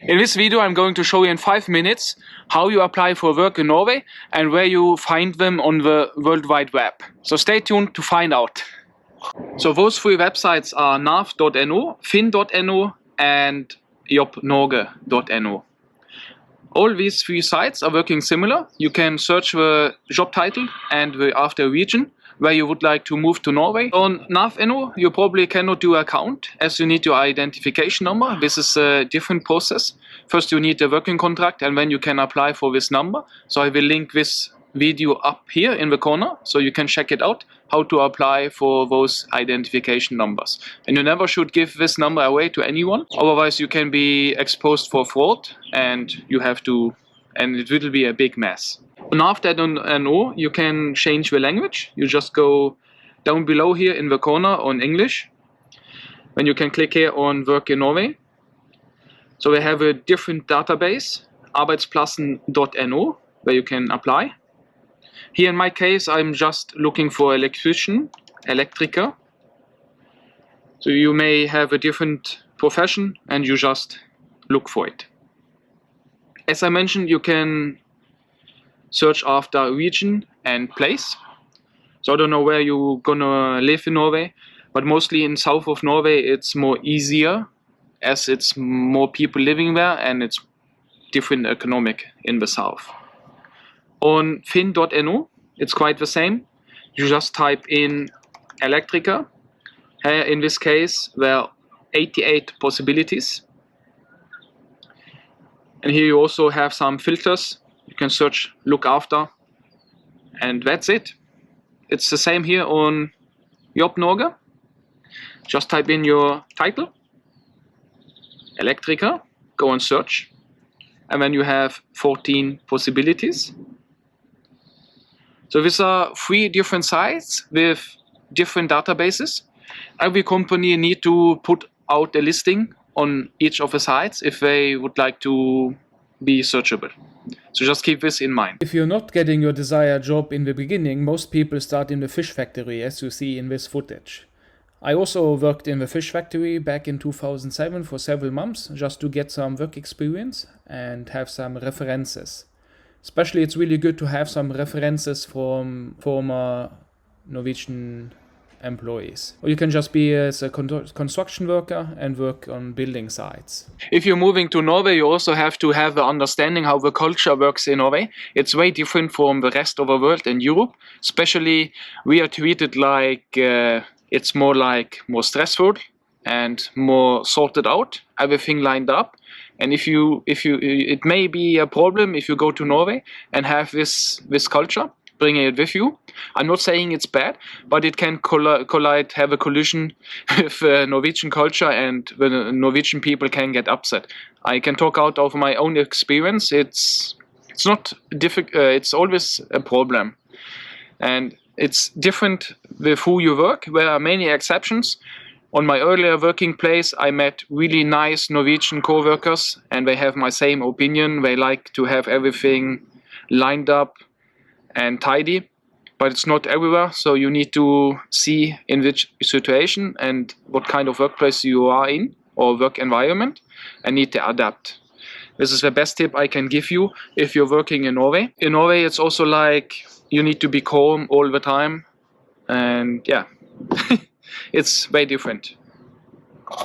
In this video I'm going to show you in 5 minutes how you apply for work in Norway and where you find them on the World Wide Web. So stay tuned to find out. So those 3 websites are nav.no, finn.no and jobbnorge.no. All these 3 sites are working similar. You can search the job title and the after region where you would like to move to Norway. On nav.no you probably cannot do an account as you need your identification number. This is a different process. First you need a working contract and then you can apply for this number. So I will link this video up here in the corner so you can check it out how to apply for those identification numbers. And you never should give this number away to anyone, otherwise you can be exposed for fraud and it will be a big mess. And after NO you can change the language. You just go down below here in the corner on English. Then you can click here on Work in Norway. So we have a different database, arbeidsplassen.no, where you can apply. Here in my case I'm just looking for electrician, electriker. So you may have a different profession and you just look for it. As I mentioned, you can search after region and place. So I don't know where you're gonna live in Norway, but mostly in south of Norway it's more easier as it's more people living there and it's different economic in the south. On finn.no it's quite the same. You just type in electriker. In this case there are 88 possibilities. And here you also have some filters. You can search look after and that's it. It's the same here on Jobbnorge. Just type in your title, electriker, go and search, and then you have 14 possibilities. So these are 3 different sites with different databases. Every company need to put out a listing on each of the sites if they would like to be searchable. So just keep this in mind. If you're not getting your desired job in the beginning, most people start in the fish factory, as you see in this footage. I also worked in the fish factory back in 2007 for several months, just to get some work experience and have some references. Especially it's really good to have some references from former Norwegian employees. Or you can just be as a construction worker and work on building sites. If you're moving to Norway, you also have to have an understanding how the culture works in Norway. It's way different from the rest of the world and Europe. Especially we are treated like it's more stressful and more sorted out, everything lined up. And it may be a problem if you go to Norway and have this culture, bringing it with you. I'm not saying it's bad, but it can have a collision with Norwegian culture and the Norwegian people can get upset. I can talk out of my own experience. It's not difficult. It's always a problem, and it's different with who you work. There are many exceptions. On my earlier working place, I met really nice Norwegian co-workers, and they have my same opinion. They like to have everything lined up and tidy, but it's not everywhere, so you need to see in which situation and what kind of workplace you are in or work environment and need to adapt. This is the best tip I can give you if you're working in Norway. In Norway it's also like you need to be calm all the time and yeah, it's way different.